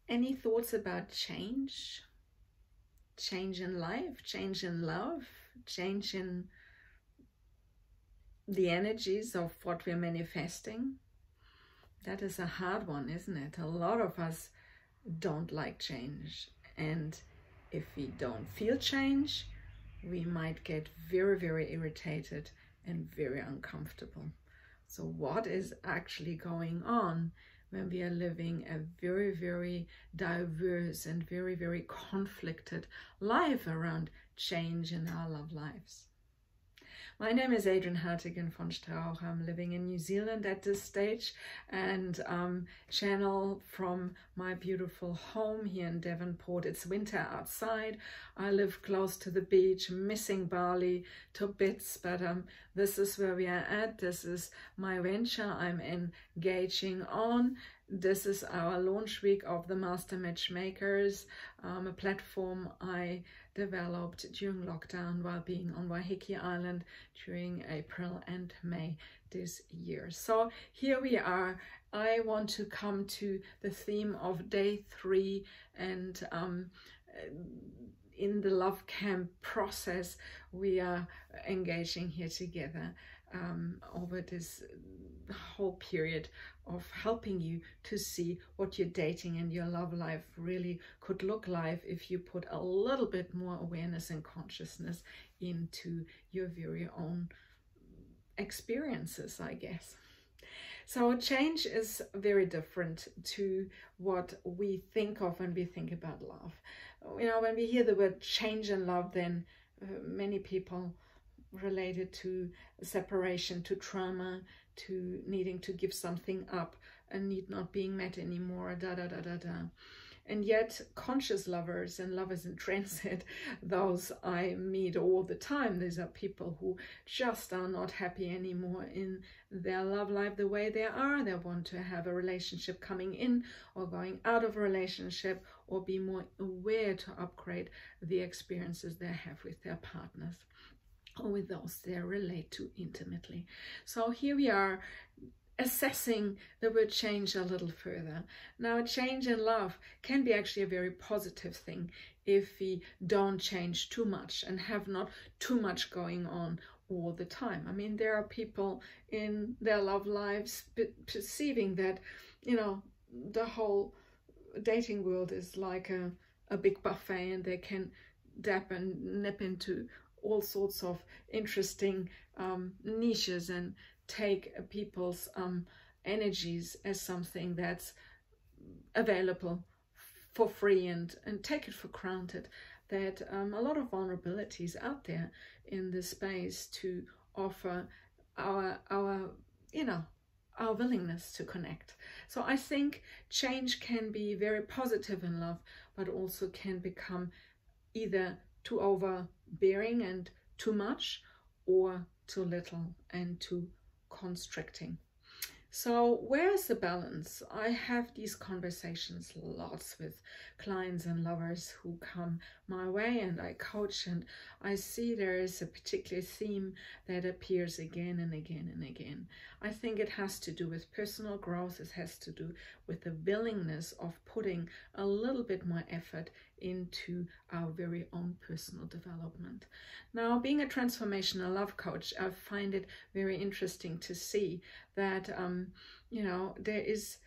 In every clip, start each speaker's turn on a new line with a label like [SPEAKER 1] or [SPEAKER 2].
[SPEAKER 1] Any thoughts about change? Change in life, change in love, change in the energies of what we're manifesting? That is a hard one, isn't it? A lot of us don't like change. And if we don't feel change, we might get very, very irritated and very uncomfortable. So what is actually going on when we are living a very, very diverse and very, very conflicted life around change in our love lives? My name is Adriane Hartigan von Strauch. I'm living in New Zealand at this stage and channel from my beautiful home here in Devonport. It's winter outside. I live close to the beach, missing Bali to bits, but this is where we are at. This is my venture I'm engaging on. This is our launch week of the Master Matchmakers, a platform I developed during lockdown while being on Waiheke Island during April and May this year. So here we are. I want to come to the theme of day 3 and in the love camp process we are engaging here together over this whole period of helping you to see what your dating and your love life really could look like if you put a little bit more awareness and consciousness into your very own experiences, I guess. So change is very different to what we think of when we think about love. You know, when we hear the word change in love, then many people relate it to separation, to trauma, to needing to give something up, a need not being met anymore, And yet conscious lovers and lovers in transit, those I meet all the time, these are people who just are not happy anymore in their love life the way they are. They want to have a relationship coming in or going out of a relationship, or be more aware to upgrade the experiences they have with their partners or with those they relate to intimately. So here we are assessing the word change a little further. Now, change in love can be actually a very positive thing if we don't change too much and have not too much going on all the time. I mean, there are people in their love lives perceiving that, you know, the whole dating world is like a big buffet and they can dip and nip into all sorts of interesting niches and take people's energies as something that's available for free and take it for granted that a lot of vulnerabilities out there in this space to offer our willingness to connect. So I think change can be very positive in love, but also can become either too overbearing and too much, or too little and too constricting. So where's the balance? I have these conversations lots with clients and lovers who come my way and I coach, and I see there is a particular theme that appears again and again and again. I think it has to do with personal growth. It has to do with the willingness of putting a little bit more effort into our very own personal development. Now, being a transformational love coach, I find it very interesting to see that there is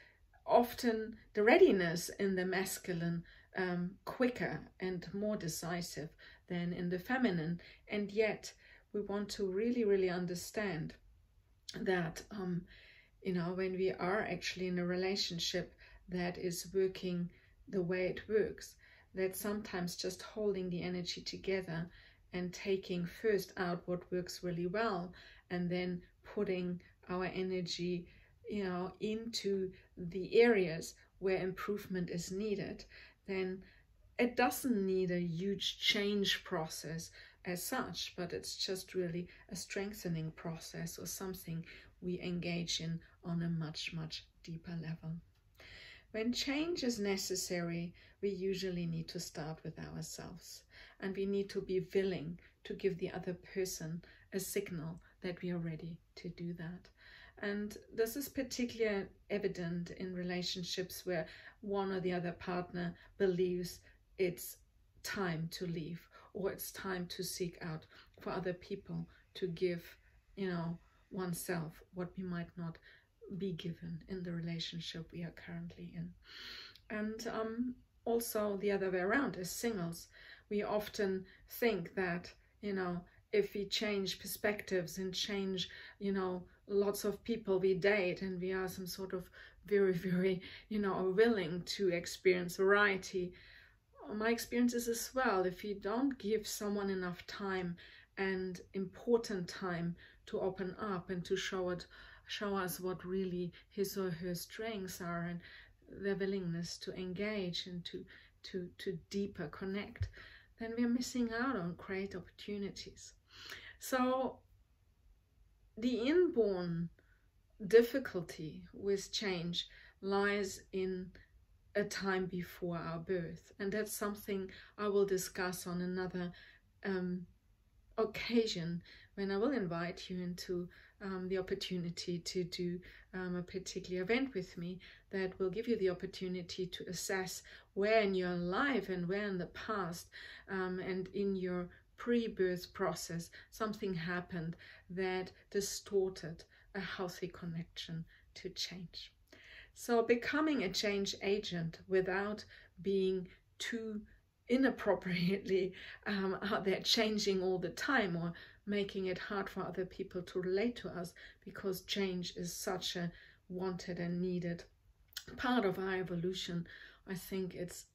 [SPEAKER 1] often the readiness in the masculine quicker and more decisive than in the feminine, and yet we want to really understand that when we are actually in a relationship that is working the way it works, that sometimes just holding the energy together and taking first out what works really well and then putting our energy into the areas where improvement is needed, then it doesn't need a huge change process as such, but it's just really a strengthening process or something we engage in on a much deeper level. When change is necessary, we usually need to start with ourselves, and we need to be willing to give the other person a signal that we are ready to do that. And this is particularly evident in relationships where one or the other partner believes it's time to leave, or it's time to seek out for other people to give, oneself what we might not be given in the relationship we are currently in. And also the other way around, as singles, we often think that, if we change perspectives and change, lots of people we date, and we are some sort of very, very, willing to experience variety. My experience is as well, if you don't give someone enough time, and important time, to open up and to show us what really his or her strengths are, and their willingness to engage and to deeper connect, then we're missing out on great opportunities. So the inborn difficulty with change lies in a time before our birth, and that's something I will discuss on another occasion, when I will invite you into the opportunity to do a particular event with me that will give you the opportunity to assess where in your life and where in the past and in your pre-birth process something happened that distorted a healthy connection to change. So becoming a change agent without being too inappropriately out there changing all the time, or making it hard for other people to relate to us, because change is such a wanted and needed part of our evolution. I think it's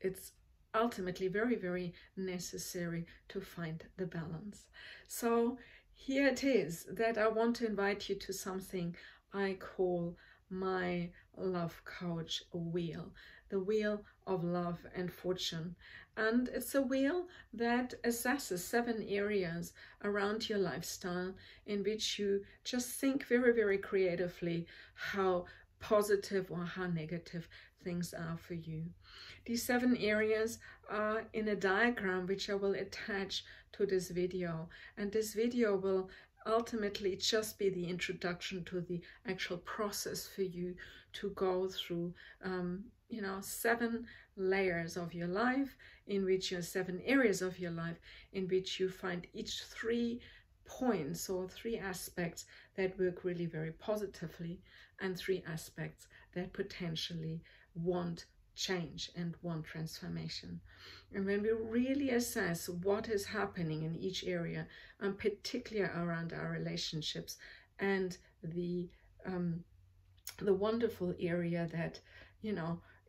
[SPEAKER 1] ultimately very, very necessary to find the balance. So here it is that I want to invite you to something I call my Love Coach wheel, the wheel of love and fortune. And it's a wheel that assesses 7 areas around your lifestyle, in which you just think very, very creatively how positive or how negative things are for you. These 7 areas are in a diagram which I will attach to this video, and this video will ultimately just be the introduction to the actual process for you to go through 7 layers of your life, in which your 7 areas of your life, in which you find each 3 points or 3 aspects that work really very positively, and 3 aspects that potentially want change and want transformation. And when we really assess what is happening in each area, and particularly around our relationships and the wonderful area that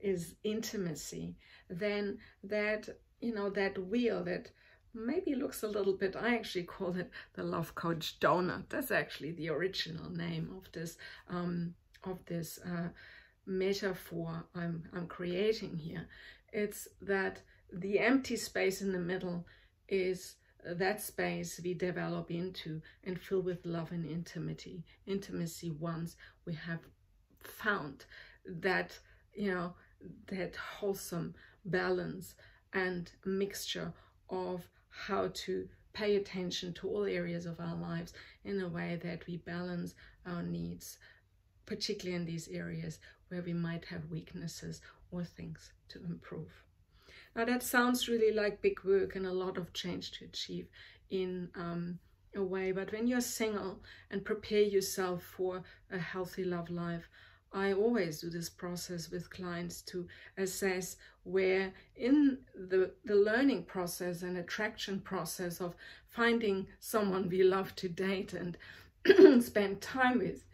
[SPEAKER 1] is intimacy, then that wheel that maybe looks a little bit, I actually call it the Love Coach donut. That's actually the original name of this metaphor I'm creating here. It's that the empty space in the middle is that space we develop into and fill with love and intimacy once we have found that that wholesome balance and mixture of how to pay attention to all areas of our lives in a way that we balance our needs, particularly in these areas where we might have weaknesses or things to improve. Now that sounds really like big work and a lot of change to achieve in a way, but when you're single and prepare yourself for a healthy love life, I always do this process with clients to assess where in the learning process and attraction process of finding someone we love to date and spend time with,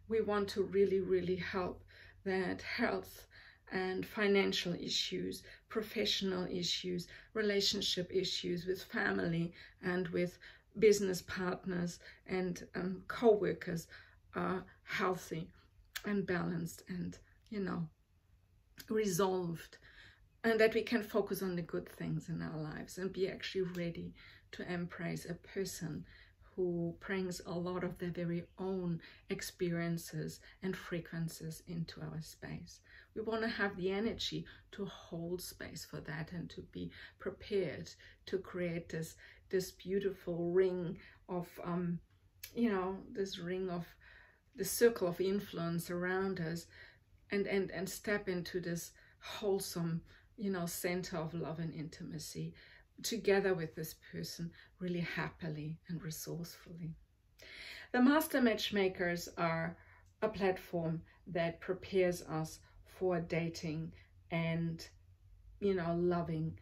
[SPEAKER 1] we want to really, really help that health and financial issues, professional issues, relationship issues with family and with business partners and co-workers are healthy and balanced and resolved, and that we can focus on the good things in our lives and be actually ready to embrace a person who brings a lot of their very own experiences and frequencies into our space. We want to have the energy to hold space for that and to be prepared to create this beautiful ring of this ring of the circle of influence around us and step into this wholesome, center of love and intimacy together with this person, really happily and resourcefully. The Master Matchmakers are a platform that prepares us for dating and, loving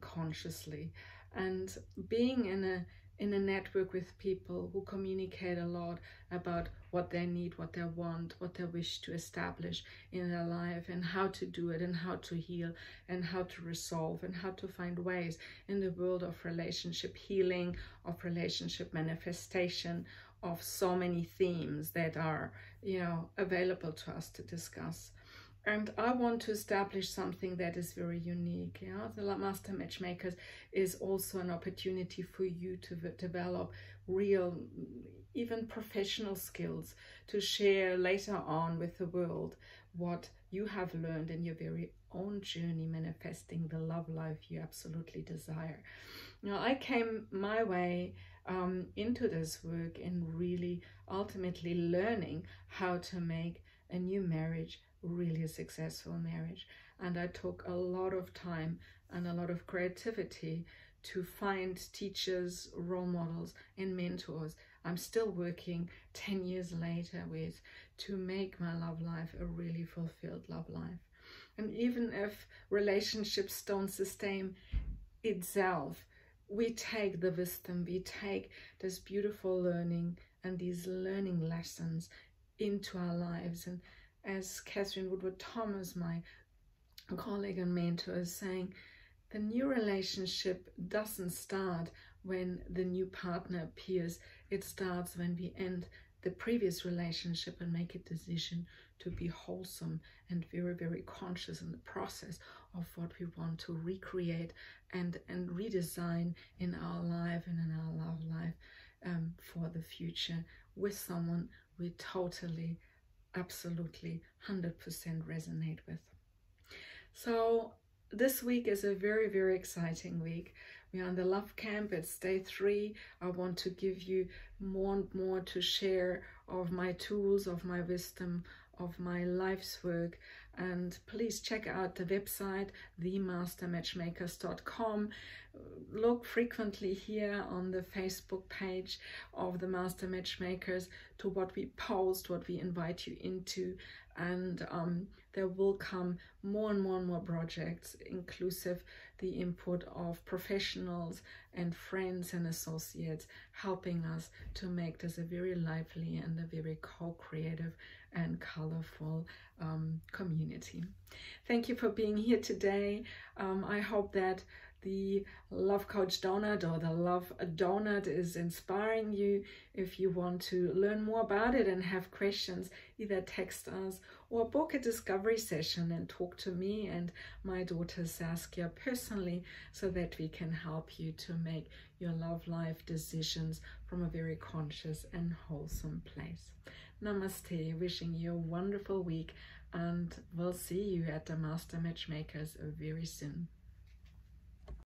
[SPEAKER 1] consciously, and being in a network with people who communicate a lot about what they need, what they want, what they wish to establish in their life, and how to do it, and how to heal, and how to resolve, and how to find ways in the world of relationship healing, of relationship manifestation, of so many themes that are, available to us to discuss. And I want to establish something that is very unique. The Master Matchmakers is also an opportunity for you to develop real, even professional skills, to share later on with the world what you have learned in your very own journey manifesting the love life you absolutely desire. I came my way into this work in really ultimately learning how to make a new marriage really a successful marriage. And I took a lot of time and a lot of creativity to find teachers, role models, and mentors I'm still working 10 years later with to make my love life a really fulfilled love life. And even if relationships don't sustain itself, we take the wisdom, we take this beautiful learning and these learning lessons into our lives. And as Catherine Woodward Thomas, my colleague and mentor, is saying, the new relationship doesn't start when the new partner appears. It starts when we end the previous relationship and make a decision to be wholesome and very, very conscious in the process of what we want to recreate and redesign in our life and in our love life for the future with someone we totally, absolutely, 100% resonate with. So this week is a very, very exciting week. We are on the Love Camp. It's day 3. I want to give you more and more to share of my tools, of my wisdom, of my life's work. And please check out the website, themastermatchmakers.com. Look frequently here on the Facebook page of the Master Matchmakers to what we post, what we invite you into. And there will come more and more projects, inclusive the input of professionals and friends and associates, helping us to make this a very lively and a very co-creative and colorful community. Thank you for being here today. I hope that the Love Coach Donut or the Love Donut is inspiring you. If you want to learn more about it and have questions, either text us or book a discovery session and talk to me and my daughter Saskia personally, so that we can help you to make your love life decisions from a very conscious and wholesome place. Namaste, wishing you a wonderful week, and we'll see you at the Master Matchmakers very soon.